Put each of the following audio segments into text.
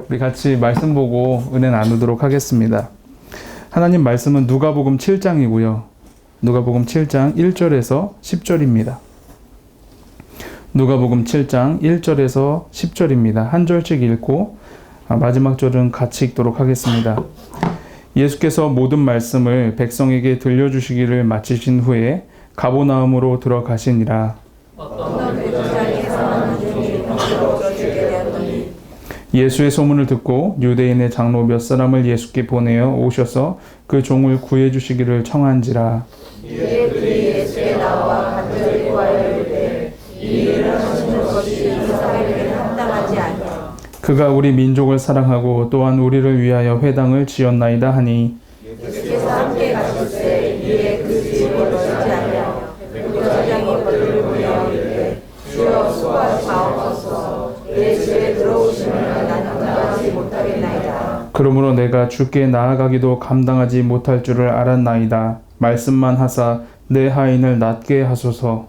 우리 같이 말씀 보고 은혜 나누도록 하겠습니다. 하나님 말씀은 누가복음 7장이고요. 누가복음 7장 1절에서 10절입니다. 누가복음 7장 1절에서 10절입니다. 한 절씩 읽고 마지막 절은 같이 읽도록 하겠습니다. 예수께서 모든 말씀을 백성에게 들려주시기를 마치신 후에 가버나움으로 들어가시니라. 예수의 소문을 듣고 유대인의 장로 몇 사람을 예수께 보내어 오셔서 그 종을 구해 주시기를 청한지라. 이에 그들이 예수께 나와 간절히 구하여 이르되 이 일을 하시는 것이 이스라엘에게 합당하지 아니하며 그가 우리 민족을 사랑하고 또한 우리를 위하여 회당을 지었나이다 하니 예수께서 함께 가실 때 이에 그 집을 넣지 아니하며 백부장이 벌을 보며 이르되 주여 수고하지 마옵소서 내 집에 들어오시면 나는 감당하지 못하겠나이다. 그러므로 내가 주께 나아가기도 감당하지 못할 줄을 알았나이다. 말씀만 하사 내 하인을 낫게 하소서.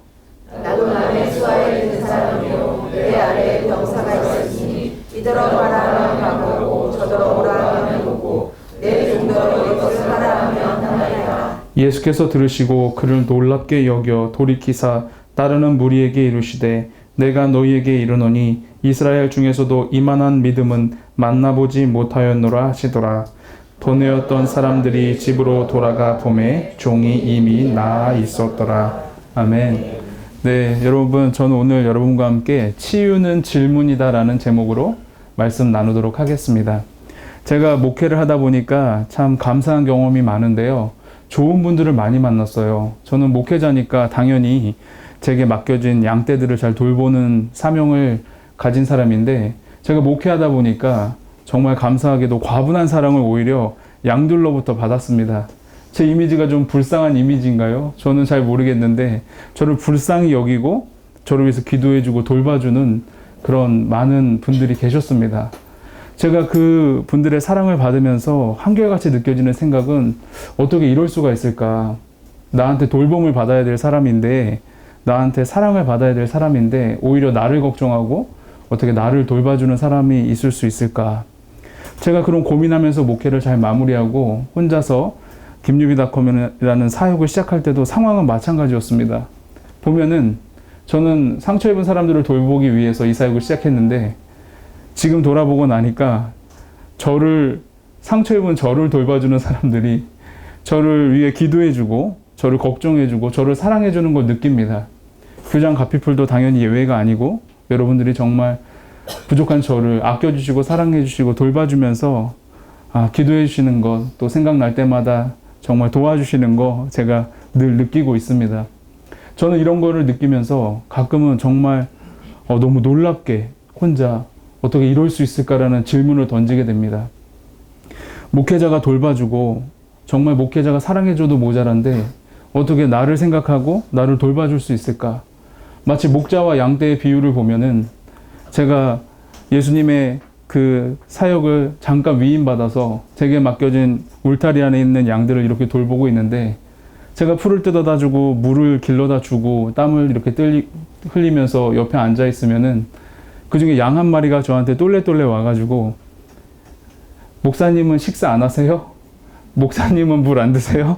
나도 남의 수하에 있는 사람이요 내 아래에 병사가 있으니 이더러 가라 하면 가고 저더러 오라 하면 오고 내 종더러 이것을 하라 하면 하나이다. 예수께서 들으시고 그를 놀랍게 여겨 돌이키사 따르는 무리에게 이르시되 내가 너희에게 이르노니 이스라엘 중에서도 이만한 믿음은 만나보지 못하였노라 하시더라. 보내었던 사람들이 집으로 돌아가 보매 종이 이미 나아 있었더라. 아멘. 네, 여러분, 저는 오늘 여러분과 함께 치유는 질문이다라는 제목으로 말씀 나누도록 하겠습니다. 제가 목회를 하다 보니까 참 감사한 경험이 많은데요. 좋은 분들을 많이 만났어요. 저는 목회자니까 당연히 제게 맡겨진 양떼들을 잘 돌보는 사명을 가진 사람인데 제가 목회하다 보니까 정말 감사하게도 과분한 사랑을 오히려 양들로부터 받았습니다. 제 이미지가 좀 불쌍한 이미지인가요? 저는 잘 모르겠는데 저를 불쌍히 여기고 저를 위해서 기도해주고 돌봐주는 그런 많은 분들이 계셨습니다. 제가 그 분들의 사랑을 받으면서 한결같이 느껴지는 생각은 어떻게 이럴 수가 있을까? 나한테 돌봄을 받아야 될 사람인데 나한테 사랑을 받아야 될 사람인데 오히려 나를 걱정하고 어떻게 나를 돌봐주는 사람이 있을 수 있을까? 제가 그런 고민하면서 목회를 잘 마무리하고 혼자서 김유비닷컴이라는 사역을 시작할 때도 상황은 마찬가지였습니다. 보면은 저는 상처 입은 사람들을 돌보기 위해서 이 사역을 시작했는데 지금 돌아보고 나니까 상처 입은 저를 돌봐주는 사람들이 저를 위해 기도해주고 저를 걱정해주고 저를 사랑해주는 걸 느낍니다. 교장 가피풀도 당연히 예외가 아니고 여러분들이 정말 부족한 저를 아껴주시고 사랑해주시고 돌봐주면서 기도해주시는 것 또 생각날 때마다 정말 도와주시는 거 제가 늘 느끼고 있습니다. 저는 이런 거를 느끼면서 가끔은 정말 너무 놀랍게 혼자 어떻게 이럴 수 있을까라는 질문을 던지게 됩니다. 목회자가 돌봐주고 정말 목회자가 사랑해줘도 모자란데 어떻게 나를 생각하고 나를 돌봐줄 수 있을까? 마치 목자와 양떼의 비유를 보면은 제가 예수님의 그 사역을 잠깐 위임받아서 제게 맡겨진 울타리 안에 있는 양들을 이렇게 돌보고 있는데 제가 풀을 뜯어다 주고 물을 길러다 주고 땀을 이렇게 흘리면서 옆에 앉아 있으면은 그 중에 양 한 마리가 저한테 똘레똘레 와가지고 목사님은 식사 안 하세요? 목사님은 물 안 드세요?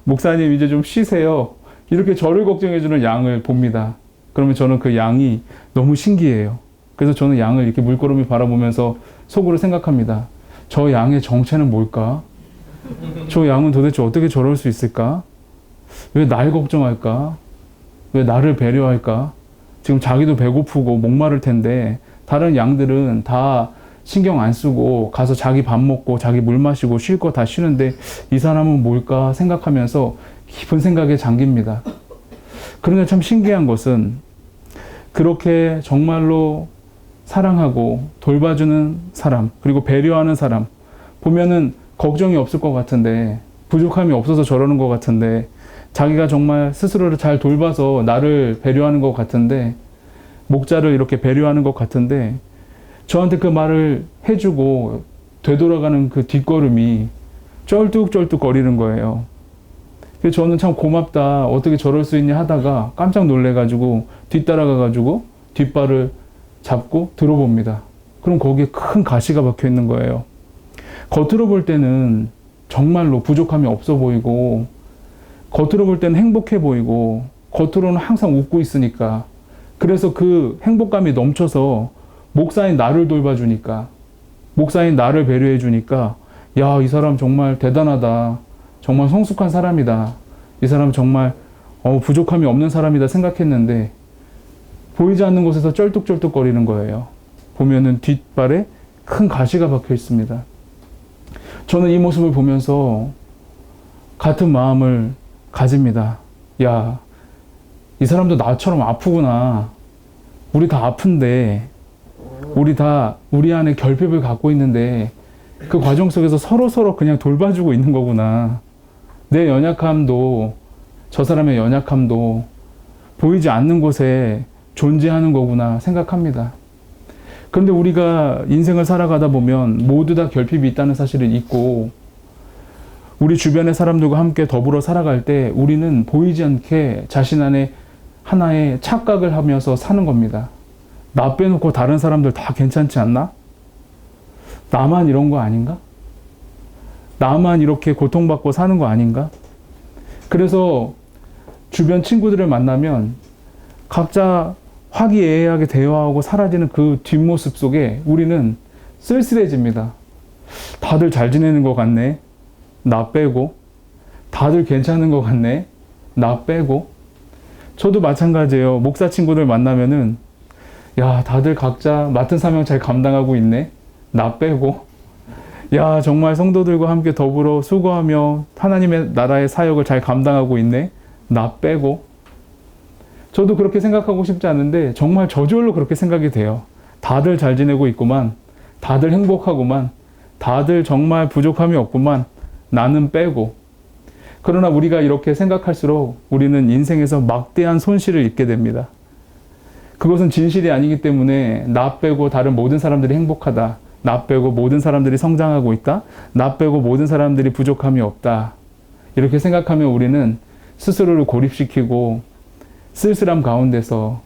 목사님 이제 좀 쉬세요. 이렇게 저를 걱정해주는 양을 봅니다. 그러면 저는 그 양이 너무 신기해요. 그래서 저는 양을 이렇게 물끄러미 바라보면서 속으로 생각합니다. 저 양의 정체는 뭘까? 저 양은 도대체 어떻게 저럴 수 있을까? 왜 날 걱정할까? 왜 나를 배려할까? 지금 자기도 배고프고 목마를 텐데 다른 양들은 다 신경 안 쓰고 가서 자기 밥 먹고 자기 물 마시고 쉴 거 다 쉬는데 이 사람은 뭘까 생각하면서 깊은 생각에 잠깁니다. 그런데 참 신기한 것은 그렇게 정말로 사랑하고 돌봐주는 사람 그리고 배려하는 사람 보면은 걱정이 없을 것 같은데 부족함이 없어서 저러는 것 같은데 자기가 정말 스스로를 잘 돌봐서 나를 배려하는 것 같은데 목자를 이렇게 배려하는 것 같은데 저한테 그 말을 해주고 되돌아가는 그 뒷걸음이 쩔뚝쩔뚝 거리는 거예요. 그래서 저는 참 고맙다 어떻게 저럴 수 있냐 하다가 깜짝 놀래가지고 뒤따라가가지고 뒷발을 잡고 들어봅니다. 그럼 거기에 큰 가시가 박혀 있는 거예요. 겉으로 볼 때는 정말로 부족함이 없어 보이고, 겉으로 볼 때는 행복해 보이고, 겉으로는 항상 웃고 있으니까, 그래서 그 행복감이 넘쳐서 목사인 나를 돌봐주니까, 목사인 나를 배려해 주니까, 야, 이 사람 정말 대단하다. 정말 성숙한 사람이다. 이 사람 정말 부족함이 없는 사람이다 생각했는데, 보이지 않는 곳에서 쩔뚝쩔뚝거리는 거예요. 보면은 뒷발에 큰 가시가 박혀 있습니다. 저는 이 모습을 보면서 같은 마음을 가집니다. 야, 이 사람도 나처럼 아프구나. 우리 다 아픈데, 우리 다 우리 안에 결핍을 갖고 있는데, 그 과정 속에서 서로 그냥 돌봐주고 있는 거구나. 내 연약함도, 저 사람의 연약함도 보이지 않는 곳에 존재하는 거구나 생각합니다. 그런데 우리가 인생을 살아가다 보면 모두 다 결핍이 있다는 사실을 잊고, 우리 주변의 사람들과 함께 더불어 살아갈 때 우리는 보이지 않게 자신 안에 하나의 착각을 하면서 사는 겁니다. 나 빼놓고 다른 사람들 다 괜찮지 않나? 나만 이런 거 아닌가? 나만 이렇게 고통받고 사는 거 아닌가? 그래서 주변 친구들을 만나면 각자 화기애애하게 대화하고 사라지는 그 뒷모습 속에 우리는 쓸쓸해집니다. 다들 잘 지내는 것 같네. 나 빼고. 다들 괜찮은 것 같네. 나 빼고. 저도 마찬가지예요. 목사 친구들 만나면은 야, 다들 각자 맡은 사명 잘 감당하고 있네. 나 빼고. 야, 정말 성도들과 함께 더불어 수고하며 하나님의 나라의 사역을 잘 감당하고 있네. 나 빼고. 저도 그렇게 생각하고 싶지 않은데 정말 저절로 그렇게 생각이 돼요. 다들 잘 지내고 있구만. 다들 행복하구만. 다들 정말 부족함이 없구만. 나는 빼고. 그러나 우리가 이렇게 생각할수록 우리는 인생에서 막대한 손실을 입게 됩니다. 그것은 진실이 아니기 때문에 나 빼고 다른 모든 사람들이 행복하다. 나 빼고 모든 사람들이 성장하고 있다. 나 빼고 모든 사람들이 부족함이 없다. 이렇게 생각하면 우리는 스스로를 고립시키고 쓸쓸함 가운데서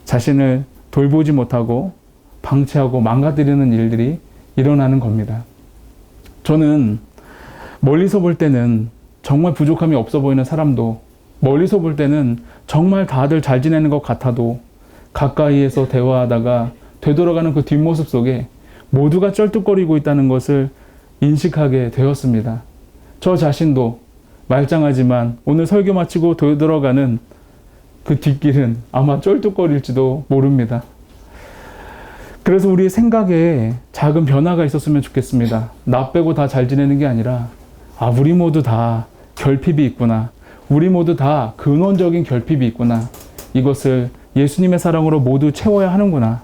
자신을 돌보지 못하고 방치하고 망가뜨리는 일들이 일어나는 겁니다. 저는 멀리서 볼 때는 정말 부족함이 없어 보이는 사람도, 멀리서 볼 때는 정말 다들 잘 지내는 것 같아도 가까이에서 대화하다가 되돌아가는 그 뒷모습 속에 모두가 쩔뚝거리고 있다는 것을 인식하게 되었습니다. 저 자신도 말짱하지만 오늘 설교 마치고 되돌아가는 그 뒷길은 아마 쩔뚝거릴지도 모릅니다. 그래서 우리의 생각에 작은 변화가 있었으면 좋겠습니다. 나 빼고 다 잘 지내는 게 아니라, 우리 모두 다 결핍이 있구나. 우리 모두 다 근원적인 결핍이 있구나. 이것을 예수님의 사랑으로 모두 채워야 하는구나.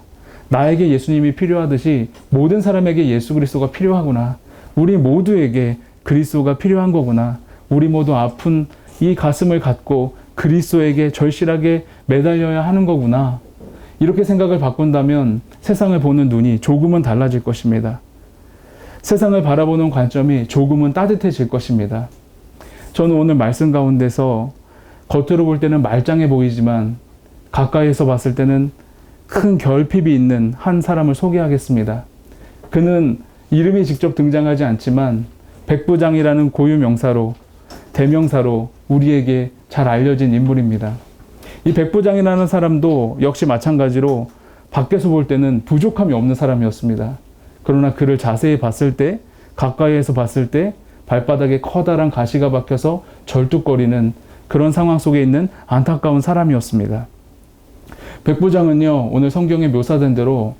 나에게 예수님이 필요하듯이 모든 사람에게 예수 그리스도가 필요하구나. 우리 모두에게 그리스도가 필요한 거구나. 우리 모두 아픈 이 가슴을 갖고 그리스도에게 절실하게 매달려야 하는 거구나. 이렇게 생각을 바꾼다면 세상을 보는 눈이 조금은 달라질 것입니다. 세상을 바라보는 관점이 조금은 따뜻해질 것입니다. 저는 오늘 말씀 가운데서 겉으로 볼 때는 말짱해 보이지만 가까이에서 봤을 때는 큰 결핍이 있는 한 사람을 소개하겠습니다. 그는 이름이 직접 등장하지 않지만 백부장이라는 고유 명사로, 대명사로 우리에게 잘 알려진 인물입니다. 이 백부장이라는 사람도 역시 마찬가지로 밖에서 볼 때는 부족함이 없는 사람이었습니다. 그러나 그를 자세히 봤을 때, 가까이에서 봤을 때 발바닥에 커다란 가시가 박혀서 절뚝거리는 그런 상황 속에 있는 안타까운 사람이었습니다. 백부장은요, 오늘 성경에 묘사된 대로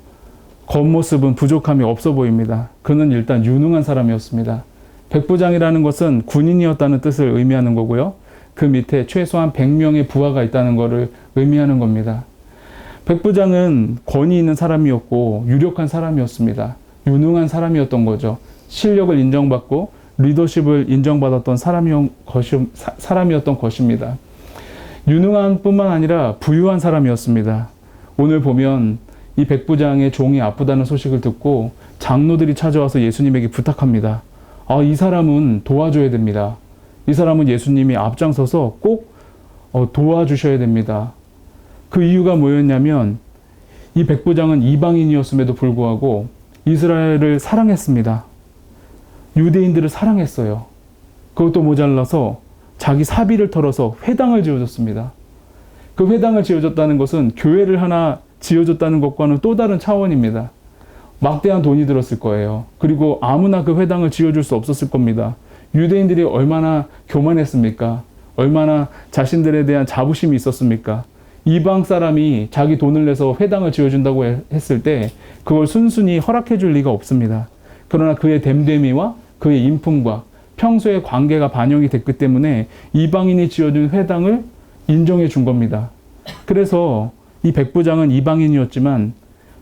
겉모습은 부족함이 없어 보입니다. 그는 일단 유능한 사람이었습니다. 백부장이라는 것은 군인이었다는 뜻을 의미하는 거고요. 그 밑에 최소한 100명의 부하가 있다는 것을 의미하는 겁니다. 백부장은 권위 있는 사람이었고 유력한 사람이었습니다. 유능한 사람이었던 거죠. 실력을 인정받고 리더십을 인정받았던 사람이었던 것입니다. 유능한 뿐만 아니라 부유한 사람이었습니다. 오늘 보면 이 백부장의 종이 아프다는 소식을 듣고 장로들이 찾아와서 예수님에게 부탁합니다. 이 사람은 도와줘야 됩니다. 이 사람은 예수님이 앞장서서 꼭 도와주셔야 됩니다. 그 이유가 뭐였냐면 이 백부장은 이방인이었음에도 불구하고 이스라엘을 사랑했습니다. 유대인들을 사랑했어요. 그것도 모자라서 자기 사비를 털어서 회당을 지어줬습니다. 그 회당을 지어줬다는 것은 교회를 하나 지어줬다는 것과는 또 다른 차원입니다. 막대한 돈이 들었을 거예요. 그리고 아무나 그 회당을 지어줄 수 없었을 겁니다. 유대인들이 얼마나 교만했습니까? 얼마나 자신들에 대한 자부심이 있었습니까? 이방 사람이 자기 돈을 내서 회당을 지어준다고 했을 때 그걸 순순히 허락해 줄 리가 없습니다. 그러나 그의 됨됨이와 그의 인품과 평소의 관계가 반영이 됐기 때문에 이방인이 지어준 회당을 인정해 준 겁니다. 그래서 이 백부장은 이방인이었지만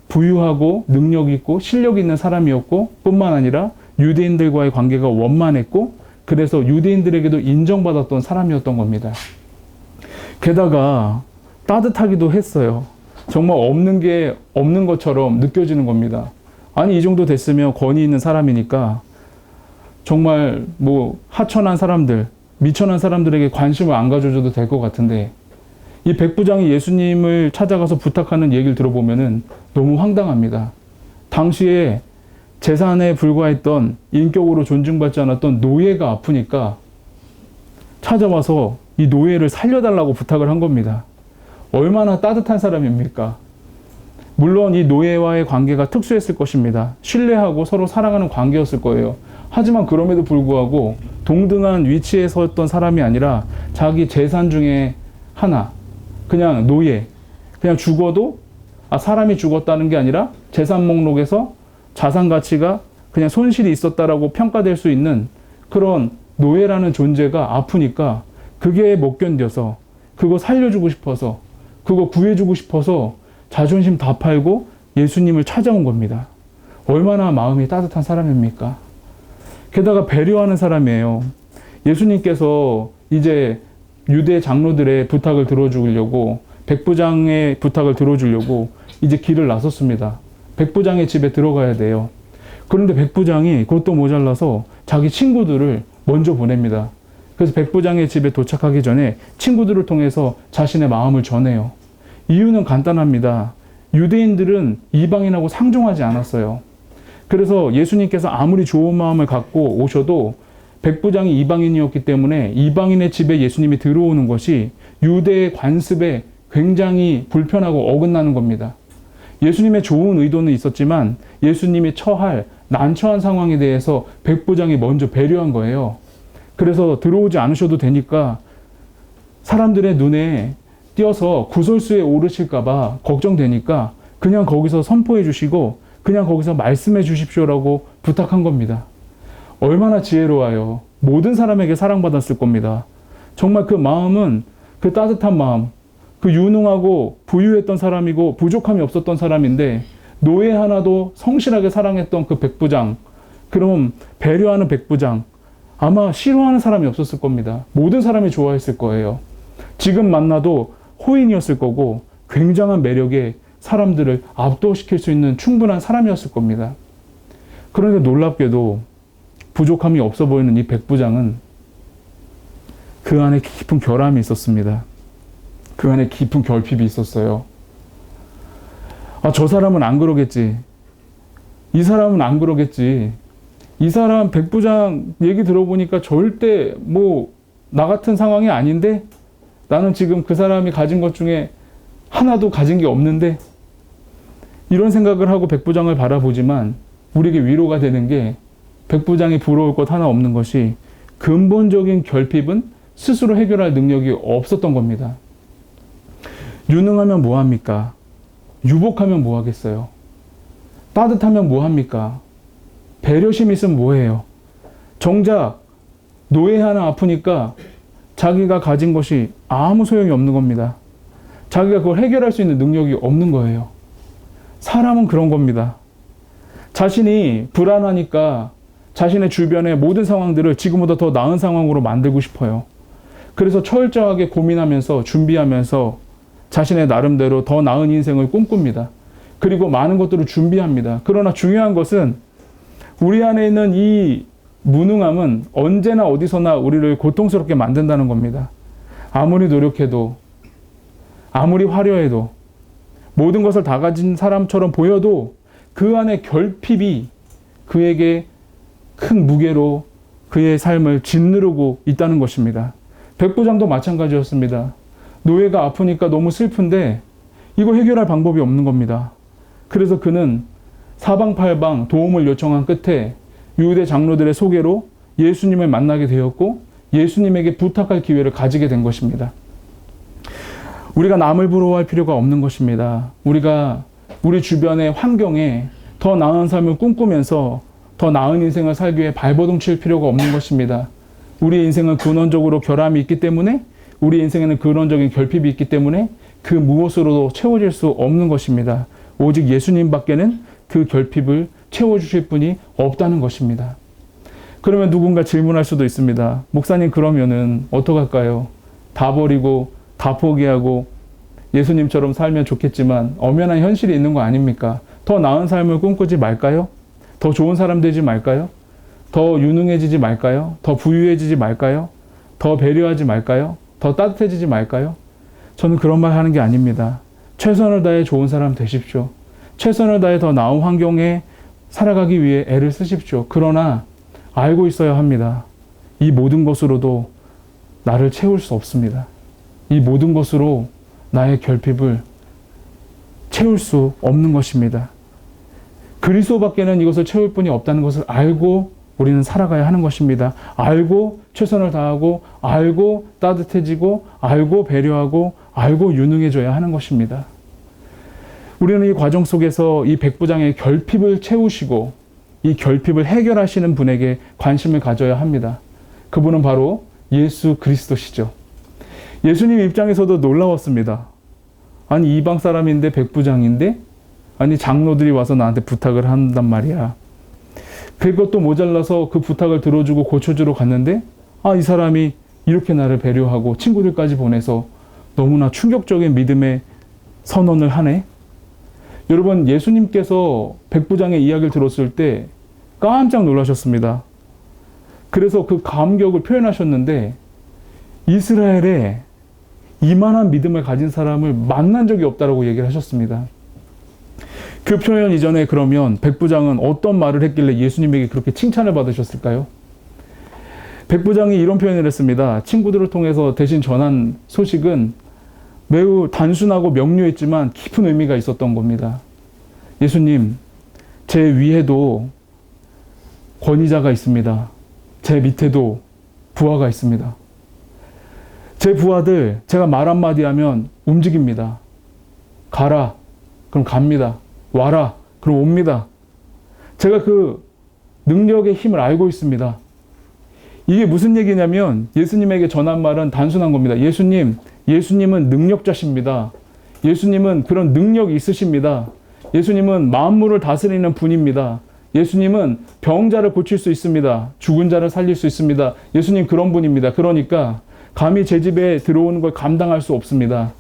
부유하고 능력 있고 실력 있는 사람이었고 뿐만 아니라 유대인들과의 관계가 원만했고 그래서 유대인들에게도 인정받았던 사람이었던 겁니다. 게다가 따뜻하기도 했어요. 정말 없는 게 없는 것처럼 느껴지는 겁니다. 아니 이 정도 됐으면 권위 있는 사람이니까 정말 뭐 하천한 사람들, 미천한 사람들에게 관심을 안 가져줘도 될 것 같은데 이 백부장이 예수님을 찾아가서 부탁하는 얘기를 들어보면은 너무 황당합니다. 당시에 재산에 불과했던 인격으로 존중받지 않았던 노예가 아프니까 찾아와서 이 노예를 살려달라고 부탁을 한 겁니다. 얼마나 따뜻한 사람입니까? 물론 이 노예와의 관계가 특수했을 것입니다. 신뢰하고 서로 사랑하는 관계였을 거예요. 하지만 그럼에도 불구하고 동등한 위치에 섰던 사람이 아니라 자기 재산 중에 하나, 그냥 노예, 그냥 죽어도 사람이 죽었다는 게 아니라 재산 목록에서 자산 가치가 그냥 손실이 있었다라고 평가될 수 있는 그런 노예라는 존재가 아프니까 그게 못 견뎌서 그거 살려주고 싶어서 그거 구해주고 싶어서 자존심 다 팔고 예수님을 찾아온 겁니다. 얼마나 마음이 따뜻한 사람입니까? 게다가 배려하는 사람이에요. 예수님께서 이제 유대 장로들의 부탁을 들어주려고 백부장의 부탁을 들어주려고 이제 길을 나섰습니다. 백부장의 집에 들어가야 돼요. 그런데 백부장이 그것도 모자라서 자기 친구들을 먼저 보냅니다. 그래서 백부장의 집에 도착하기 전에 친구들을 통해서 자신의 마음을 전해요. 이유는 간단합니다. 유대인들은 이방인하고 상종하지 않았어요. 그래서 예수님께서 아무리 좋은 마음을 갖고 오셔도 백부장이 이방인이었기 때문에 이방인의 집에 예수님이 들어오는 것이 유대의 관습에 굉장히 불편하고 어긋나는 겁니다. 예수님의 좋은 의도는 있었지만 예수님이 처할 난처한 상황에 대해서 백부장이 먼저 배려한 거예요. 그래서 들어오지 않으셔도 되니까 사람들의 눈에 띄어서 구설수에 오르실까봐 걱정되니까 그냥 거기서 선포해 주시고 그냥 거기서 말씀해 주십시오라고 부탁한 겁니다. 얼마나 지혜로워요. 모든 사람에게 사랑받았을 겁니다. 정말 그 마음은 그 따뜻한 마음, 그 유능하고 부유했던 사람이고 부족함이 없었던 사람인데 노예 하나도 성실하게 사랑했던 그 백부장, 그럼 배려하는 백부장, 아마 싫어하는 사람이 없었을 겁니다. 모든 사람이 좋아했을 거예요. 지금 만나도 호인이었을 거고 굉장한 매력에 사람들을 압도시킬 수 있는 충분한 사람이었을 겁니다. 그런데 놀랍게도 부족함이 없어 보이는 이 백부장은 그 안에 깊은 결함이 있었습니다. 그 안에 깊은 결핍이 있었어요. 저 사람은 안 그러겠지. 이 사람은 안 그러겠지. 이 사람 백부장 얘기 들어보니까 절대 나 같은 상황이 아닌데 나는 지금 그 사람이 가진 것 중에 하나도 가진 게 없는데 이런 생각을 하고 백부장을 바라보지만 우리에게 위로가 되는 게 백부장이 부러울 것 하나 없는 것이 근본적인 결핍은 스스로 해결할 능력이 없었던 겁니다. 유능하면 뭐합니까? 유복하면 뭐하겠어요? 따뜻하면 뭐합니까? 배려심 있으면 뭐해요? 정작 노예 하나 아프니까 자기가 가진 것이 아무 소용이 없는 겁니다. 자기가 그걸 해결할 수 있는 능력이 없는 거예요. 사람은 그런 겁니다. 자신이 불안하니까 자신의 주변의 모든 상황들을 지금보다 더 나은 상황으로 만들고 싶어요. 그래서 철저하게 고민하면서 준비하면서 자신의 나름대로 더 나은 인생을 꿈꿉니다. 그리고 많은 것들을 준비합니다. 그러나 중요한 것은 우리 안에 있는 이 무능함은 언제나 어디서나 우리를 고통스럽게 만든다는 겁니다. 아무리 노력해도, 아무리 화려해도, 모든 것을 다 가진 사람처럼 보여도 그 안에 결핍이 그에게 큰 무게로 그의 삶을 짓누르고 있다는 것입니다. 백부장도 마찬가지였습니다. 노예가 아프니까 너무 슬픈데 이거 해결할 방법이 없는 겁니다. 그래서 그는 사방팔방 도움을 요청한 끝에 유대 장로들의 소개로 예수님을 만나게 되었고 예수님에게 부탁할 기회를 가지게 된 것입니다. 우리가 남을 부러워할 필요가 없는 것입니다. 우리가 우리 주변의 환경에 더 나은 삶을 꿈꾸면서 더 나은 인생을 살기 위해 발버둥 칠 필요가 없는 것입니다. 우리의 인생은 근원적으로 결함이 있기 때문에, 우리 인생에는 근원적인 결핍이 있기 때문에 그 무엇으로도 채워질 수 없는 것입니다. 오직 예수님밖에는 그 결핍을 채워주실 분이 없다는 것입니다. 그러면 누군가 질문할 수도 있습니다. 목사님, 그러면은 어떡할까요? 다 버리고 다 포기하고 예수님처럼 살면 좋겠지만 엄연한 현실이 있는 거 아닙니까? 더 나은 삶을 꿈꾸지 말까요? 더 좋은 사람 되지 말까요? 더 유능해지지 말까요? 더 부유해지지 말까요? 더 배려하지 말까요? 더 따뜻해지지 말까요? 저는 그런 말 하는 게 아닙니다. 최선을 다해 좋은 사람 되십시오. 최선을 다해 더 나은 환경에 살아가기 위해 애를 쓰십시오. 그러나 알고 있어야 합니다. 이 모든 것으로도 나를 채울 수 없습니다. 이 모든 것으로 나의 결핍을 채울 수 없는 것입니다. 그리스도밖에는 이것을 채울 분이 없다는 것을 알고 우리는 살아가야 하는 것입니다. 알고 최선을 다하고, 알고 따뜻해지고, 알고 배려하고, 알고 유능해져야 하는 것입니다. 우리는 이 과정 속에서 이 백부장의 결핍을 채우시고 이 결핍을 해결하시는 분에게 관심을 가져야 합니다. 그분은 바로 예수 그리스도시죠. 예수님 입장에서도 놀라웠습니다. 아니, 이방 사람인데 백부장인데, 아니, 장로들이 와서 나한테 부탁을 한단 말이야. 그것도 모자라서 그 부탁을 들어주고 고쳐주러 갔는데, 이 사람이 이렇게 나를 배려하고 친구들까지 보내서 너무나 충격적인 믿음의 선언을 하네. 여러분, 예수님께서 백부장의 이야기를 들었을 때 깜짝 놀라셨습니다. 그래서 그 감격을 표현하셨는데, 이스라엘에 이만한 믿음을 가진 사람을 만난 적이 없다라고 얘기를 하셨습니다. 그 표현 이전에 그러면 백부장은 어떤 말을 했길래 예수님에게 그렇게 칭찬을 받으셨을까요? 백부장이 이런 표현을 했습니다. 친구들을 통해서 대신 전한 소식은 매우 단순하고 명료했지만 깊은 의미가 있었던 겁니다. 예수님, 제 위에도 권위자가 있습니다. 제 밑에도 부하가 있습니다. 제 부하들, 제가 말 한마디 하면 움직입니다. 가라, 그럼 갑니다. 와라, 그럼 옵니다. 제가 그 능력의 힘을 알고 있습니다. 이게 무슨 얘기냐면 예수님에게 전한 말은 단순한 겁니다. 예수님은 능력자십니다. 예수님은 그런 능력이 있으십니다. 예수님은 만물을 다스리는 분입니다. 예수님은 병자를 고칠 수 있습니다. 죽은 자를 살릴 수 있습니다. 예수님 그런 분입니다. 그러니까 감히 제 집에 들어오는 걸 감당할 수 없습니다.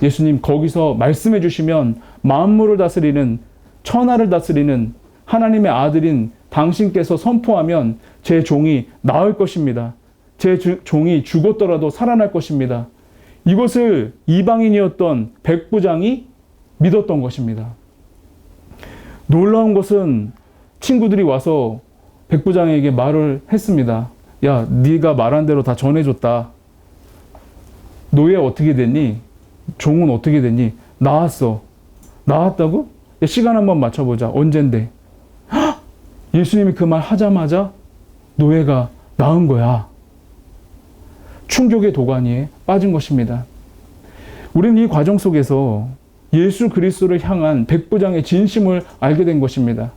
예수님 거기서 말씀해 주시면 만물을 다스리는, 천하를 다스리는 하나님의 아들인 당신께서 선포하면 제 종이 나을 것입니다. 제 종이 죽었더라도 살아날 것입니다. 이것을 이방인이었던 백부장이 믿었던 것입니다. 놀라운 것은 친구들이 와서 백부장에게 말을 했습니다. 야, 네가 말한 대로 다 전해줬다. 노예 어떻게 됐니? 종은 어떻게 됐니? 나왔어. 나왔다고? 야, 시간 한번 맞춰보자. 언젠데? 헉! 예수님이 그 말 하자마자 노예가 나은 거야. 충격의 도가니에 빠진 것입니다. 우리는 이 과정 속에서 예수 그리스도를 향한 백부장의 진심을 알게 된 것입니다.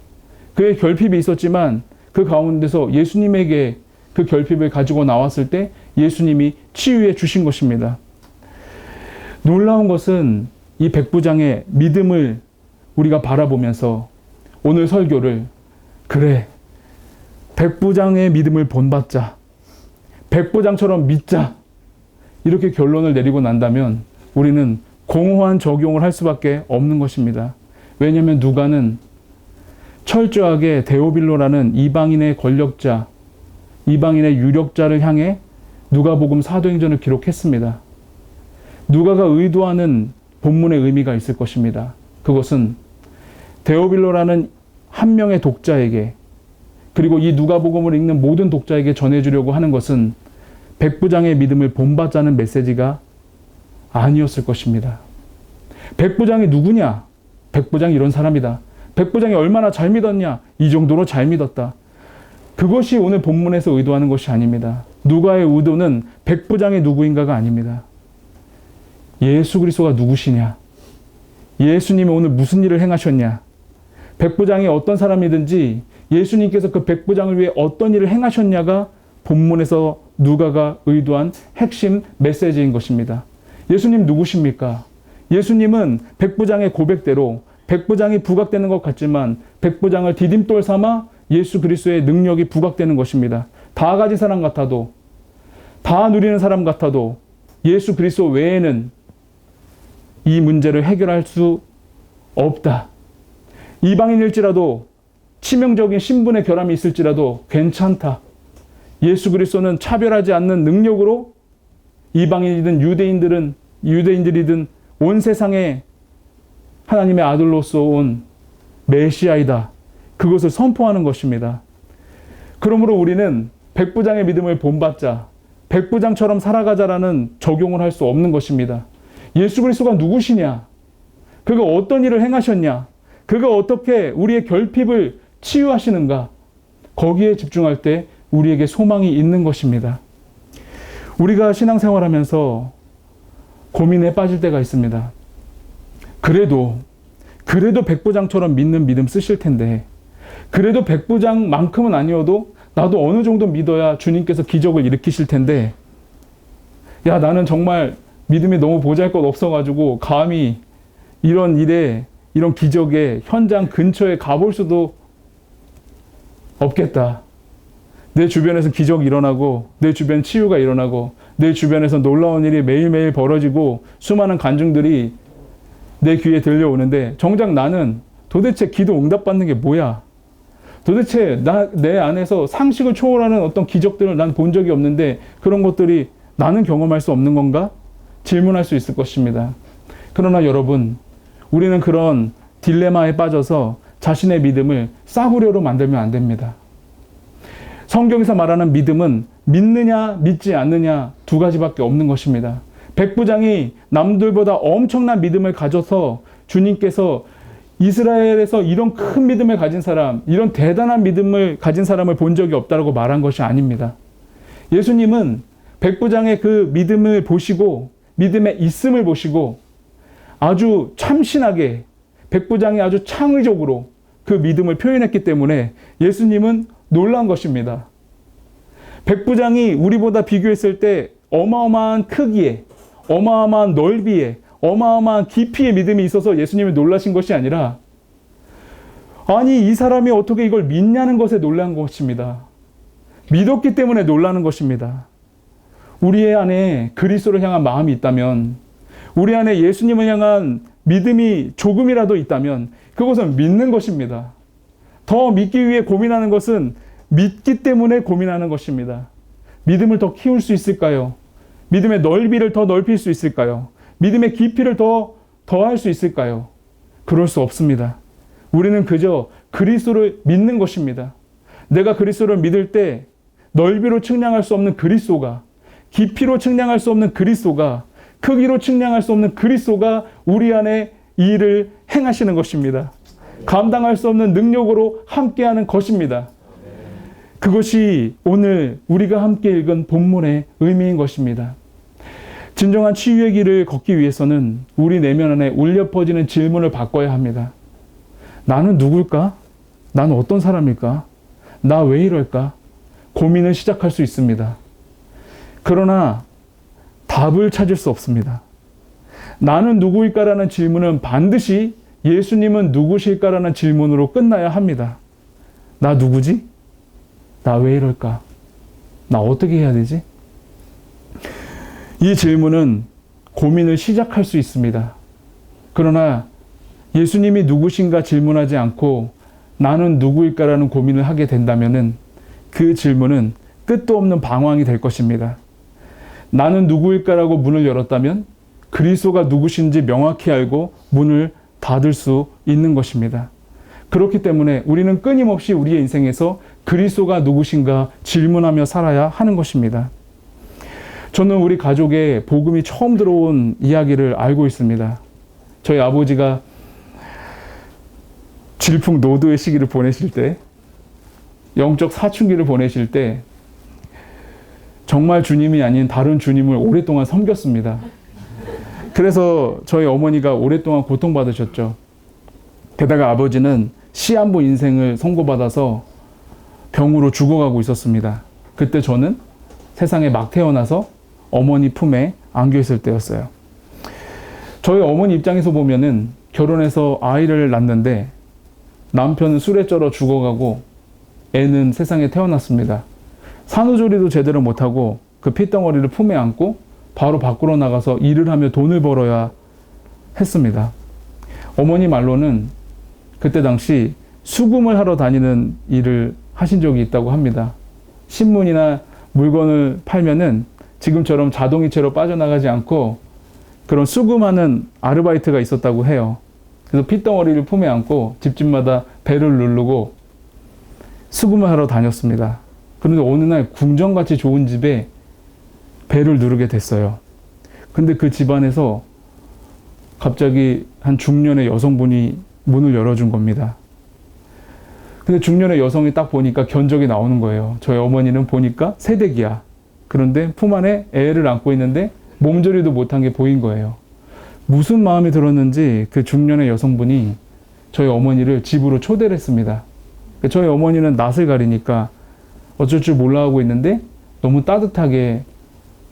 그의 결핍이 있었지만 그 가운데서 예수님에게 그 결핍을 가지고 나왔을 때 예수님이 치유해 주신 것입니다. 놀라운 것은 이 백부장의 믿음을 우리가 바라보면서 오늘 설교를, 그래, 백부장의 믿음을 본받자, 백부장처럼 믿자, 이렇게 결론을 내리고 난다면 우리는 공허한 적용을 할 수밖에 없는 것입니다. 왜냐하면 누가는 철저하게 데오빌로라는 이방인의 권력자, 이방인의 유력자를 향해 누가복음 사도행전을 기록했습니다. 누가가 의도하는 본문의 의미가 있을 것입니다. 그것은 데오빌로라는 한 명의 독자에게, 그리고 이 누가복음을 읽는 모든 독자에게 전해주려고 하는 것은 백부장의 믿음을 본받자는 메시지가 아니었을 것입니다. 백부장이 누구냐? 백부장이 이런 사람이다. 백부장이 얼마나 잘 믿었냐? 이 정도로 잘 믿었다. 그것이 오늘 본문에서 의도하는 것이 아닙니다. 누가의 의도는 백부장이 누구인가가 아닙니다. 예수 그리스도가 누구시냐? 예수님이 오늘 무슨 일을 행하셨냐? 백부장이 어떤 사람이든지 예수님께서 그 백부장을 위해 어떤 일을 행하셨냐가 본문에서 누가가 의도한 핵심 메시지인 것입니다. 예수님 누구십니까? 예수님은 백부장의 고백대로 백부장이 부각되는 것 같지만 백부장을 디딤돌 삼아 예수 그리스도의 능력이 부각되는 것입니다. 다 가진 사람 같아도, 다 누리는 사람 같아도 예수 그리스도 외에는 이 문제를 해결할 수 없다. 이방인일지라도, 치명적인 신분의 결함이 있을지라도 괜찮다. 예수 그리스도는 차별하지 않는 능력으로 이방인이든 유대인들이든 온 세상에 하나님의 아들로서 온 메시아이다. 그것을 선포하는 것입니다. 그러므로 우리는 백부장의 믿음을 본받자, 백부장처럼 살아가자라는 적용을 할 수 없는 것입니다. 예수 그리스도가 누구시냐? 그가 어떤 일을 행하셨냐? 그가 어떻게 우리의 결핍을 치유하시는가? 거기에 집중할 때 우리에게 소망이 있는 것입니다. 우리가 신앙생활하면서 고민에 빠질 때가 있습니다. 그래도 백부장처럼 믿는 믿음 쓰실 텐데, 그래도 백부장만큼은 아니어도 나도 어느 정도 믿어야 주님께서 기적을 일으키실 텐데, 야, 나는 정말 믿음이 너무 보잘것 없어가지고 감히 이런 일에, 이런 기적의 현장 근처에 가볼 수도 없겠다. 내 주변에서 기적이 일어나고, 내 주변 치유가 일어나고, 내 주변에서 놀라운 일이 매일매일 벌어지고 수많은 간증들이 내 귀에 들려오는데 정작 나는 도대체 기도 응답받는 게 뭐야? 도대체 내 안에서 상식을 초월하는 어떤 기적들을 난 본 적이 없는데 그런 것들이 나는 경험할 수 없는 건가? 질문할 수 있을 것입니다. 그러나 여러분, 우리는 그런 딜레마에 빠져서 자신의 믿음을 싸구려로 만들면 안 됩니다. 성경에서 말하는 믿음은 믿느냐 믿지 않느냐 두 가지밖에 없는 것입니다. 백부장이 남들보다 엄청난 믿음을 가져서 주님께서 이스라엘에서 이런 큰 믿음을 가진 사람, 이런 대단한 믿음을 가진 사람을 본 적이 없다고 말한 것이 아닙니다. 예수님은 백부장의 그 믿음을 보시고, 믿음의 있음을 보시고 아주 참신하게, 백부장이 아주 창의적으로 그 믿음을 표현했기 때문에 예수님은 놀란 것입니다. 백부장이 우리보다 비교했을 때 어마어마한 크기에, 어마어마한 넓이에, 어마어마한 깊이의 믿음이 있어서 예수님이 놀라신 것이 아니라, 아니 이 사람이 어떻게 이걸 믿냐는 것에 놀란 것입니다. 믿었기 때문에 놀라는 것입니다. 우리의 안에 그리스도를 향한 마음이 있다면, 우리 안에 예수님을 향한 믿음이 조금이라도 있다면 그것은 믿는 것입니다. 더 믿기 위해 고민하는 것은 믿기 때문에 고민하는 것입니다. 믿음을 더 키울 수 있을까요? 믿음의 넓이를 더 넓힐 수 있을까요? 믿음의 깊이를 더할 수 있을까요? 그럴 수 없습니다. 우리는 그저 그리스도를 믿는 것입니다. 내가 그리스도를 믿을 때 넓이로 측량할 수 없는 그리스도가, 깊이로 측량할 수 없는 그리스도가, 크기로 측량할 수 없는 그리스도가 우리 안에 이 일을 행하시는 것입니다. 감당할 수 없는 능력으로 함께하는 것입니다. 그것이 오늘 우리가 함께 읽은 본문의 의미인 것입니다. 진정한 치유의 길을 걷기 위해서는 우리 내면 안에 울려 퍼지는 질문을 바꿔야 합니다. 나는 누굴까? 나는 어떤 사람일까? 나 왜 이럴까? 고민을 시작할 수 있습니다. 그러나 답을 찾을 수 없습니다. 나는 누구일까라는 질문은 반드시 예수님은 누구실까라는 질문으로 끝나야 합니다. 나 누구지? 나 왜 이럴까? 나 어떻게 해야 되지? 이 질문은 고민을 시작할 수 있습니다. 그러나 예수님이 누구신가 질문하지 않고 나는 누구일까라는 고민을 하게 된다면 그 질문은 끝도 없는 방황이 될 것입니다. 나는 누구일까라고 문을 열었다면 그리스도가 누구신지 명확히 알고 문을 닫을 수 있는 것입니다. 그렇기 때문에 우리는 끊임없이 우리의 인생에서 그리스도가 누구신가 질문하며 살아야 하는 것입니다. 저는 우리 가족의 복음이 처음 들어온 이야기를 알고 있습니다. 저희 아버지가 질풍노도의 시기를 보내실 때, 영적 사춘기를 보내실 때 정말 주님이 아닌 다른 주님을 오랫동안 섬겼습니다. 그래서 저희 어머니가 오랫동안 고통받으셨죠. 게다가 아버지는 시한부 인생을 선고받아서 병으로 죽어가고 있었습니다. 그때 저는 세상에 막 태어나서 어머니 품에 안겨있을 때였어요. 저희 어머니 입장에서 보면은 결혼해서 아이를 낳는데 남편은 술에 쩔어 죽어가고 애는 세상에 태어났습니다. 산후조리도 제대로 못하고 그 핏덩어리를 품에 안고 바로 밖으로 나가서 일을 하며 돈을 벌어야 했습니다. 어머니 말로는 그때 당시 수금을 하러 다니는 일을 하신 적이 있다고 합니다. 신문이나 물건을 팔면은 지금처럼 자동이체로 빠져나가지 않고 그런 수금하는 아르바이트가 있었다고 해요. 그래서 핏덩어리를 품에 안고 집집마다 벨을 누르고 수금을 하러 다녔습니다. 그런데 어느 날 궁전같이 좋은 집에 벨을 누르게 됐어요. 근데 그 집안에서 갑자기 한 중년의 여성분이 문을 열어준 겁니다. 근데 중년의 여성이 딱 보니까 견적이 나오는 거예요. 저희 어머니는 보니까 새댁이야. 그런데 품 안에 애를 안고 있는데 몸조리도 못한 게 보인 거예요. 무슨 마음이 들었는지 그 중년의 여성분이 저희 어머니를 집으로 초대를 했습니다. 저희 어머니는 낯을 가리니까 어쩔 줄 몰라 하고 있는데 너무 따뜻하게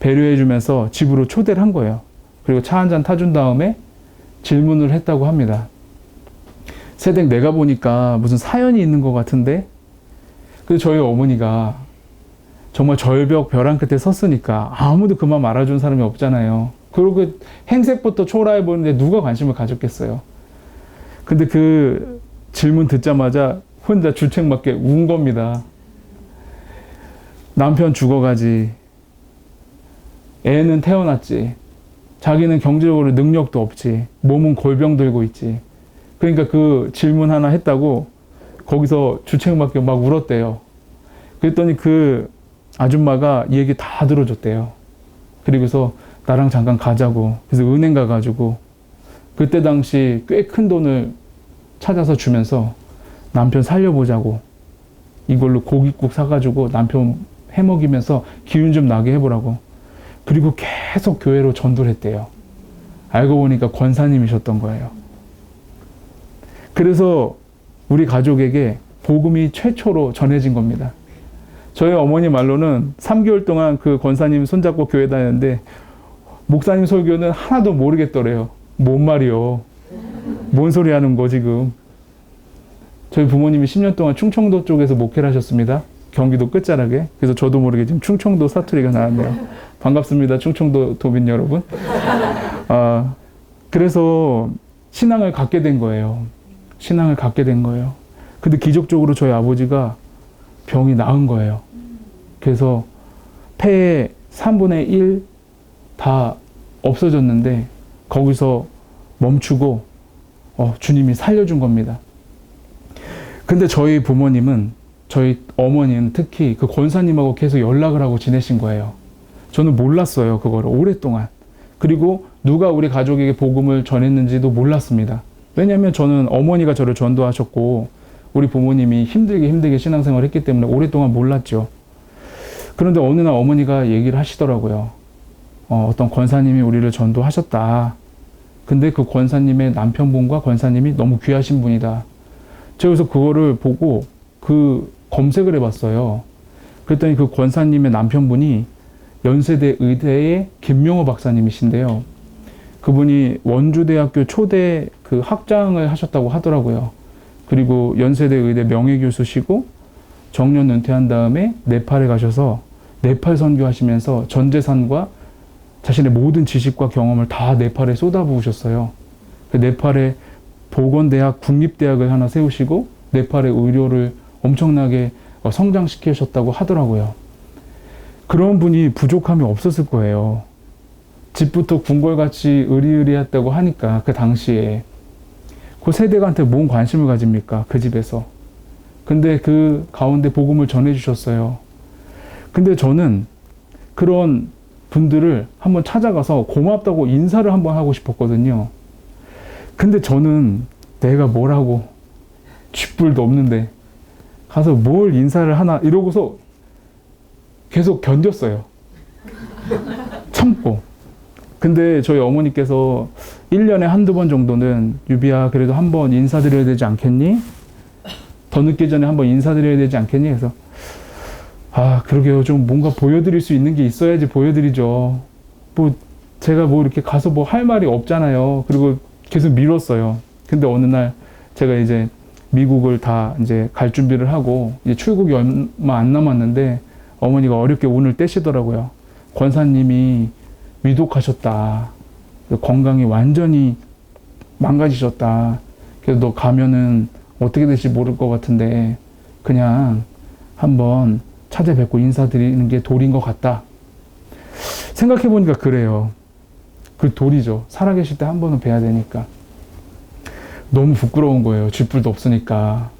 배려해 주면서 집으로 초대를 한 거예요. 그리고 차 한 잔 타준 다음에 질문을 했다고 합니다. 새댁 내가 보니까 무슨 사연이 있는 것 같은데? 그래서 저희 어머니가 정말 절벽 벼랑 끝에 섰으니까 아무도 그만 알아준 사람이 없잖아요. 그리고 행색부터 초라해 보이는데 누가 관심을 가졌겠어요. 근데 그 질문 듣자마자 혼자 주책맞게 운 겁니다. 남편 죽어가지. 애는 태어났지. 자기는 경제적으로 능력도 없지. 몸은 골병 들고 있지. 그러니까 그 질문 하나 했다고 거기서 주책맞게 막 울었대요. 그랬더니 그 아줌마가 이 얘기 다 들어줬대요. 그리고서 나랑 잠깐 가자고. 그래서 은행 가가지고 그때 당시 꽤 큰 돈을 찾아서 주면서 남편 살려보자고. 이걸로 고깃국 사가지고 남편 해먹이면서 기운 좀 나게 해보라고. 그리고 계속 교회로 전도를 했대요. 알고 보니까 권사님이셨던 거예요. 그래서 우리 가족에게 복음이 최초로 전해진 겁니다. 저희 어머니 말로는 3개월 동안 그 권사님 손잡고 교회 다녔는데 목사님 설교는 하나도 모르겠더래요. 뭔 말이요. 뭔 소리 하는 거 지금. 저희 부모님이 10년 동안 충청도 쪽에서 목회를 하셨습니다. 경기도 끝자락에. 그래서 저도 모르게 지금 충청도 사투리가 나왔네요. 반갑습니다. 충청도 도민 여러분. 그래서 신앙을 갖게 된 거예요. 신앙을 갖게 된 거예요. 근데 기적적으로 저희 아버지가 병이 나은 거예요. 그래서 폐의 3분의 1 다 없어졌는데 거기서 멈추고 주님이 살려준 겁니다. 근데 저희 부모님은, 저희 어머니는 특히 그 권사님하고 계속 연락을 하고 지내신 거예요. 저는 몰랐어요. 그거를 오랫동안. 그리고 누가 우리 가족에게 복음을 전했는지도 몰랐습니다. 왜냐하면 저는 어머니가 저를 전도하셨고 우리 부모님이 힘들게 신앙생활을 했기 때문에 오랫동안 몰랐죠. 그런데 어느 날 어머니가 얘기를 하시더라고요. 어떤 권사님이 우리를 전도하셨다. 근데 그 권사님의 남편분과 권사님이 너무 귀하신 분이다. 제가 그래서 그거를 보고 검색을 해봤어요. 그랬더니 그 권사님의 남편분이 연세대 의대의 김명호 박사님이신데요. 그분이 원주대학교 초대 그 학장을 하셨다고 하더라고요. 그리고 연세대 의대 명예교수시고 정년 은퇴한 다음에 네팔에 가셔서 네팔 선교하시면서 전 재산과 자신의 모든 지식과 경험을 다 네팔에 쏟아부으셨어요. 그 네팔에 보건대학, 국립대학을 하나 세우시고 네팔의 의료를 엄청나게 성장시키셨다고 하더라고요. 그런 분이 부족함이 없었을 거예요. 집부터 궁궐같이 으리으리했다고 하니까 그 당시에. 그 세대가한테 뭔 관심을 가집니까? 그 집에서. 근데 그 가운데 복음을 전해주셨어요. 근데 저는 그런 분들을 한번 찾아가서 고맙다고 인사를 한번 하고 싶었거든요. 근데 저는 내가 뭘 하고 쥐뿔도 없는데 가서 뭘 인사를 하나 이러고서 계속 견뎠어요. 참고. 근데 저희 어머니께서 1년에 한두 번 정도는 유비야 그래도 한번 인사드려야 되지 않겠니? 더 늦기 전에 한번 인사드려야 되지 않겠니? 그래서 아 그러게요. 좀 뭔가 보여드릴 수 있는 게 있어야지 보여드리죠. 뭐 제가 뭐 이렇게 가서 뭐 할 말이 없잖아요. 그리고 계속 미뤘어요. 근데 어느 날 제가 이제 미국을 다 이제 갈 준비를 하고 이제 출국이 얼마 안 남았는데 어머니가 어렵게 운을 떼시더라고요. 권사님이 위독하셨다. 건강이 완전히 망가지셨다. 그래서 너 가면은 어떻게 될지 모를 것 같은데 그냥 한번 찾아뵙고 인사드리는 게 도리인 것 같다. 생각해보니까 그래요. 그 도리죠. 살아계실 때 한 번은 뵈야 되니까. 너무 부끄러운 거예요. 쥐뿔도 없으니까.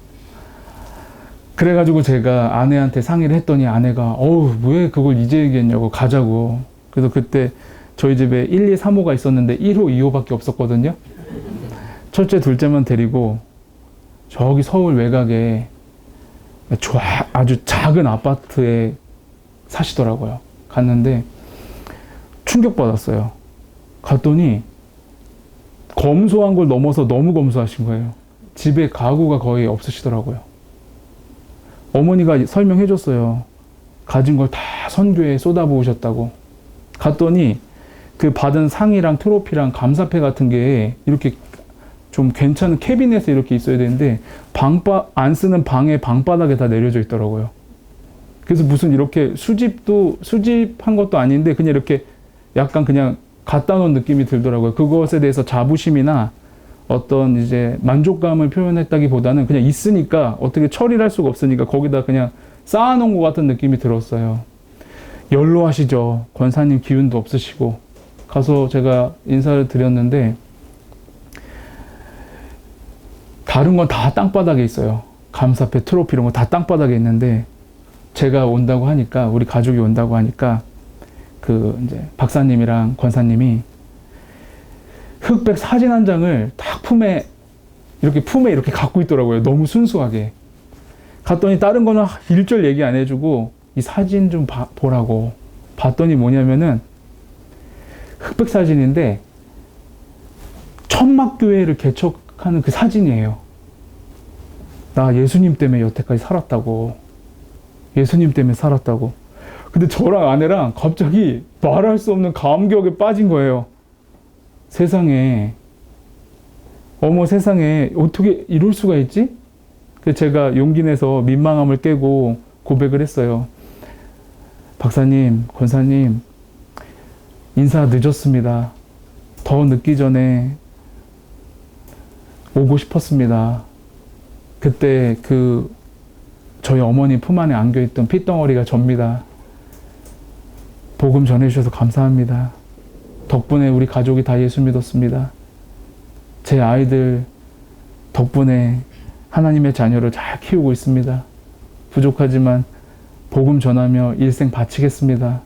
그래가지고 제가 아내한테 상의를 했더니 아내가 어우 왜 그걸 이제 얘기했냐고 가자고. 그래서 그때 저희 집에 1, 2, 3호가 있었는데 1호, 2호밖에 없었거든요. 첫째, 둘째만 데리고 저기 서울 외곽에 아주 작은 아파트에 사시더라고요. 갔는데 충격받았어요. 갔더니 검소한 걸 넘어서 너무 검소하신 거예요. 집에 가구가 거의 없으시더라고요. 어머니가 설명해 줬어요. 가진 걸 다 선교에 쏟아부으셨다고. 갔더니 그 받은 상이랑 트로피랑 감사패 같은 게 이렇게 좀 괜찮은 캐비넷에 이렇게 있어야 되는데 안 쓰는 방에 방바닥에 다 내려져 있더라고요. 그래서 무슨 이렇게 수집한 것도 아닌데 그냥 이렇게 약간 그냥 갖다 놓은 느낌이 들더라고요. 그것에 대해서 자부심이나 어떤 이제 만족감을 표현했다기보다는 그냥 있으니까 어떻게 처리를 할 수가 없으니까 거기다 그냥 쌓아놓은 것 같은 느낌이 들었어요. 연로하시죠. 권사님 기운도 없으시고. 가서 제가 인사를 드렸는데 다른 건 다 땅바닥에 있어요. 감사패, 트로피 이런 거 다 땅바닥에 있는데 제가 온다고 하니까 우리 가족이 온다고 하니까 그 이제 박사님이랑 권사님이 흑백 사진 한 장을 딱 품에 이렇게 갖고 있더라고요. 너무 순수하게. 갔더니 다른 거는 일절 얘기 안 해주고 이 사진 좀 보라고. 봤더니 뭐냐면은 흑백 사진인데 천막교회를 개척하는 그 사진이에요. 나 예수님 때문에 여태까지 살았다고. 예수님 때문에 살았다고. 근데 저랑 아내랑 갑자기 말할 수 없는 감격에 빠진 거예요. 세상에, 어머 세상에 어떻게 이럴 수가 있지? 그래서 제가 용기 내서 민망함을 깨고 고백을 했어요. 박사님, 권사님, 인사 늦었습니다. 더 늦기 전에 오고 싶었습니다. 그때 저희 어머니 품 안에 안겨있던 핏덩어리가 접니다. 복음 전해주셔서 감사합니다. 덕분에 우리 가족이 다 예수 믿었습니다. 제 아이들 덕분에 하나님의 자녀를 잘 키우고 있습니다. 부족하지만 복음 전하며 일생 바치겠습니다.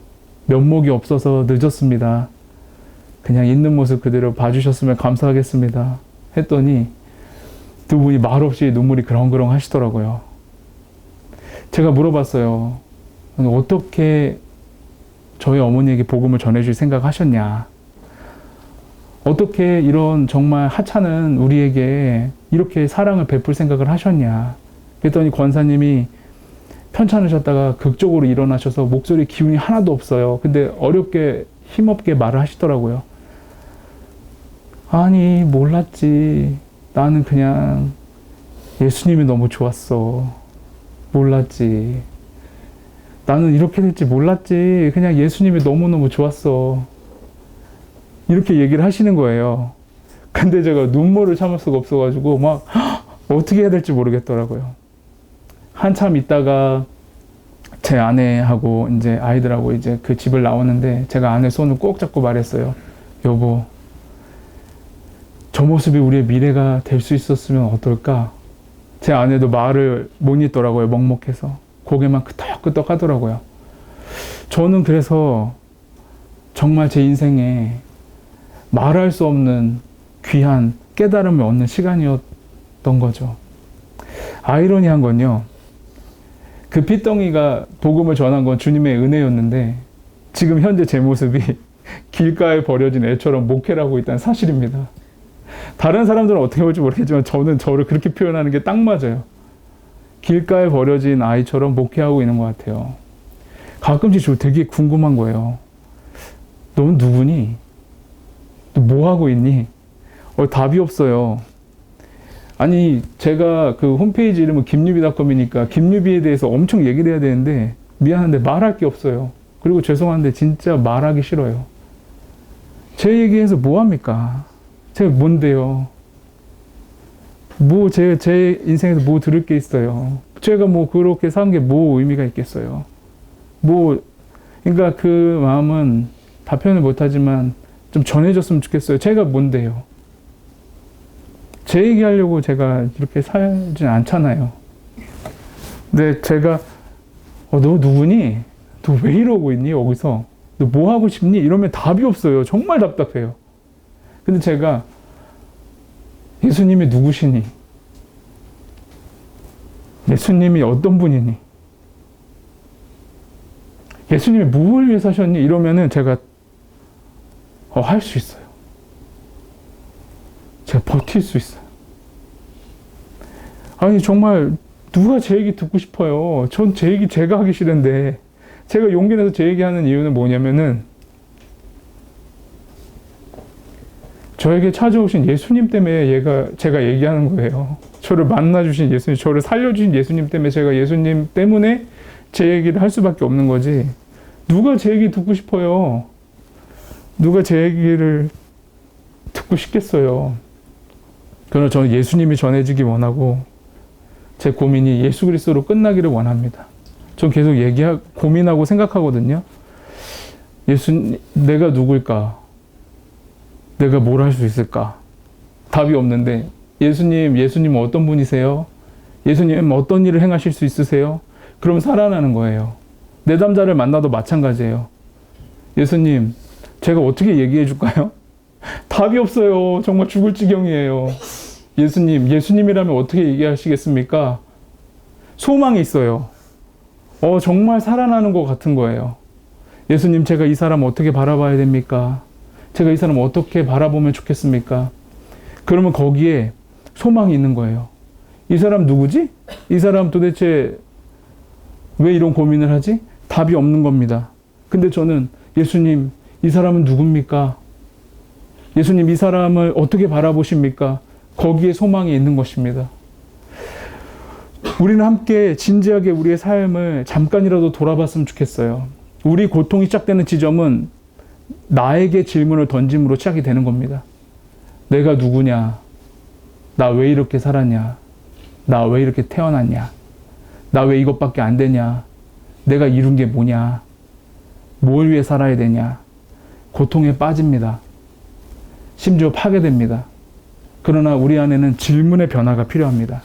면목이 없어서 늦었습니다. 그냥 있는 모습 그대로 봐주셨으면 감사하겠습니다. 했더니 두 분이 말없이 눈물이 그렁그렁 하시더라고요. 제가 물어봤어요. 어떻게 저희 어머니에게 복음을 전해줄 생각하셨냐? 어떻게 이런 정말 하찮은 우리에게 이렇게 사랑을 베풀 생각을 하셨냐? 그랬더니 권사님이 편찮으셨다가 극적으로 일어나셔서 목소리 기운이 하나도 없어요. 근데 어렵게 힘없게 말을 하시더라고요. 아니 몰랐지. 나는 그냥 예수님이 너무 좋았어. 몰랐지. 나는 이렇게 될지 몰랐지. 그냥 예수님이 너무너무 좋았어. 이렇게 얘기를 하시는 거예요. 근데 제가 눈물을 참을 수가 없어가지고 막 어떻게 해야 될지 모르겠더라고요. 한참 있다가 제 아내하고 이제 아이들하고 이제 그 집을 나오는데 제가 아내 손을 꼭 잡고 말했어요. 여보, 저 모습이 우리의 미래가 될 수 있었으면 어떨까? 제 아내도 말을 못 잇더라고요. 먹먹해서. 고개만 끄덕끄덕 하더라고요. 저는 그래서 정말 제 인생에 말할 수 없는 귀한 깨달음을 얻는 시간이었던 거죠. 아이러니한 건요. 그 핏덩이가 복음을 전한 건 주님의 은혜였는데 지금 현재 제 모습이 길가에 버려진 애처럼 목회를 하고 있다는 사실입니다. 다른 사람들은 어떻게 볼지 모르겠지만 저는 저를 그렇게 표현하는 게 딱 맞아요. 길가에 버려진 아이처럼 목회하고 있는 것 같아요. 가끔씩 저 되게 궁금한 거예요. 넌 누구니? 너 뭐 하고 있니? 답이 없어요. 아니 제가 그 홈페이지 이름은 김유비닷컴이니까 김유비에 대해서 엄청 얘기를 해야 되는데 미안한데 말할 게 없어요. 그리고 죄송한데 진짜 말하기 싫어요. 제 얘기해서 뭐 합니까? 제가 뭔데요? 제 인생에서 뭐 들을 게 있어요? 제가 뭐 그렇게 산 게 뭐 의미가 있겠어요? 그러니까 그 마음은 답변을 못하지만 좀 전해줬으면 좋겠어요. 제가 뭔데요? 제 얘기하려고 제가 이렇게 살진 않잖아요. 근데 제가 너 누구니? 너 왜 이러고 있니? 여기서 너 뭐 하고 싶니? 이러면 답이 없어요. 정말 답답해요. 근데 제가 예수님이 누구시니? 예수님이 어떤 분이니? 예수님이 무엇을 위해 사셨니? 이러면은 제가 할 수 있어요. 제가 버틸 수 있어요. 아니 정말 누가 제 얘기 듣고 싶어요. 전 제 얘기 제가 하기 싫은데 제가 용기 내서 제 얘기하는 이유는 뭐냐면은 저에게 찾아오신 예수님 때문에 제가 얘기하는 거예요. 저를 만나주신 예수님, 저를 살려주신 예수님 때문에 제가 예수님 때문에 제 얘기를 할 수밖에 없는 거지. 누가 제 얘기 듣고 싶어요? 누가 제 얘기를 듣고 싶겠어요? 그러나 저는 예수님이 전해지기 원하고 제 고민이 예수 그리스도로 끝나기를 원합니다. 전 계속 고민하고 생각하거든요. 내가 누굴까? 내가 뭘 할 수 있을까? 답이 없는데 예수님은 어떤 분이세요? 예수님 어떤 일을 행하실 수 있으세요? 그럼 살아나는 거예요. 내담자를 만나도 마찬가지예요. 예수님, 제가 어떻게 얘기해 줄까요? 답이 없어요. 정말 죽을 지경이에요. 예수님이라면 어떻게 얘기하시겠습니까? 소망이 있어요. 정말 살아나는 것 같은 거예요. 예수님, 제가 이 사람 어떻게 바라봐야 됩니까? 제가 이 사람 어떻게 바라보면 좋겠습니까? 그러면 거기에 소망이 있는 거예요. 이 사람 누구지? 이 사람 도대체 왜 이런 고민을 하지? 답이 없는 겁니다. 근데 저는 예수님, 이 사람은 누굽니까? 예수님, 이 사람을 어떻게 바라보십니까? 거기에 소망이 있는 것입니다. 우리는 함께 진지하게 우리의 삶을 잠깐이라도 돌아봤으면 좋겠어요. 우리 고통이 시작되는 지점은 나에게 질문을 던짐으로 시작이 되는 겁니다. 내가 누구냐? 나 왜 이렇게 살았냐? 나 왜 이렇게 태어났냐? 나 왜 이것밖에 안 되냐? 내가 이룬 게 뭐냐? 뭘 위해 살아야 되냐? 고통에 빠집니다. 심지어 파괴됩니다. 그러나 우리 안에는 질문의 변화가 필요합니다.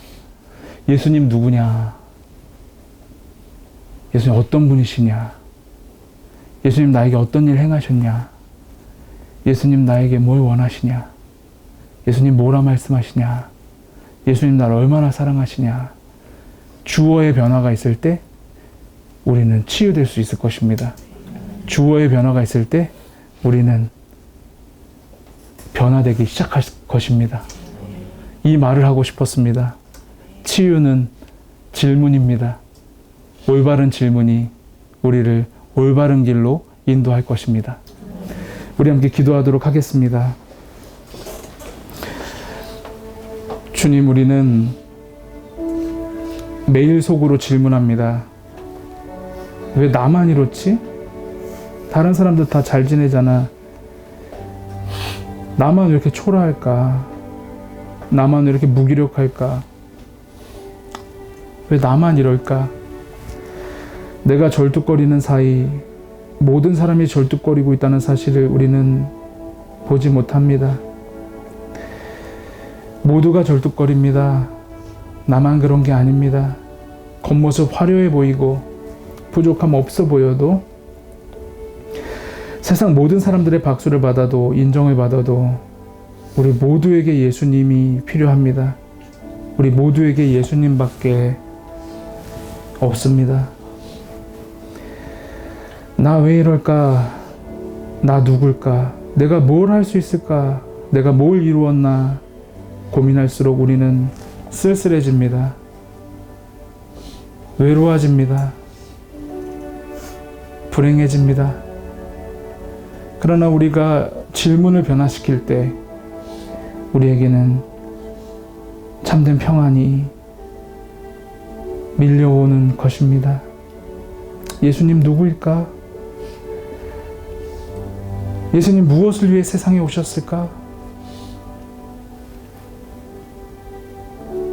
예수님 누구냐? 예수님 어떤 분이시냐? 예수님 나에게 어떤 일 행하셨냐? 예수님 나에게 뭘 원하시냐? 예수님 뭐라 말씀하시냐? 예수님 나를 얼마나 사랑하시냐? 주어의 변화가 있을 때 우리는 치유될 수 있을 것입니다. 주어의 변화가 있을 때 우리는 변화되기 시작할 것입니다. 이 말을 하고 싶었습니다. 치유는 질문입니다. 올바른 질문이 우리를 올바른 길로 인도할 것입니다. 우리 함께 기도하도록 하겠습니다. 주님, 우리는 매일 속으로 질문합니다. 왜 나만 이렇지? 다른 사람들 다 잘 지내잖아. 나만 왜 이렇게 초라할까? 나만 왜 이렇게 무기력할까? 왜 나만 이럴까? 내가 절뚝거리는 사이 모든 사람이 절뚝거리고 있다는 사실을 우리는 보지 못합니다. 모두가 절뚝거립니다. 나만 그런 게 아닙니다. 겉모습 화려해 보이고 부족함 없어 보여도 세상 모든 사람들의 박수를 받아도 인정을 받아도 우리 모두에게 예수님이 필요합니다. 우리 모두에게 예수님밖에 없습니다. 나 왜 이럴까? 나 누굴까? 내가 뭘 할 수 있을까? 내가 뭘 이루었나? 고민할수록 우리는 쓸쓸해집니다. 외로워집니다. 불행해집니다. 그러나 우리가 질문을 변화시킬 때 우리에게는 참된 평안이 밀려오는 것입니다. 예수님 누구일까? 예수님 무엇을 위해 세상에 오셨을까?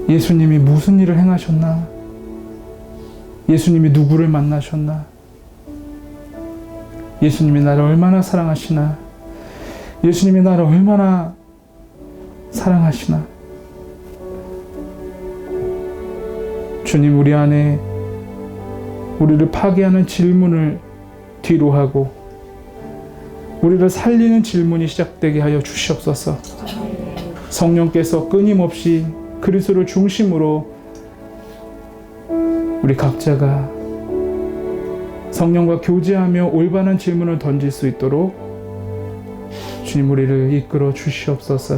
예수님이 무슨 일을 행하셨나? 예수님이 누구를 만나셨나? 예수님이 나를 얼마나 사랑하시나? 예수님이 나를 얼마나 사랑하시나? 주님, 우리 안에 우리를 파괴하는 질문을 뒤로 하고 우리를 살리는 질문이 시작되게 하여 주시옵소서. 성령께서 끊임없이 그리스도를 중심으로 우리 각자가 성령과 교제하며 올바른 질문을 던질 수 있도록 주님 우리를 이끌어 주시옵소서.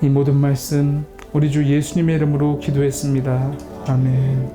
이 모든 말씀 우리 주 예수님의 이름으로 기도했습니다. 아멘.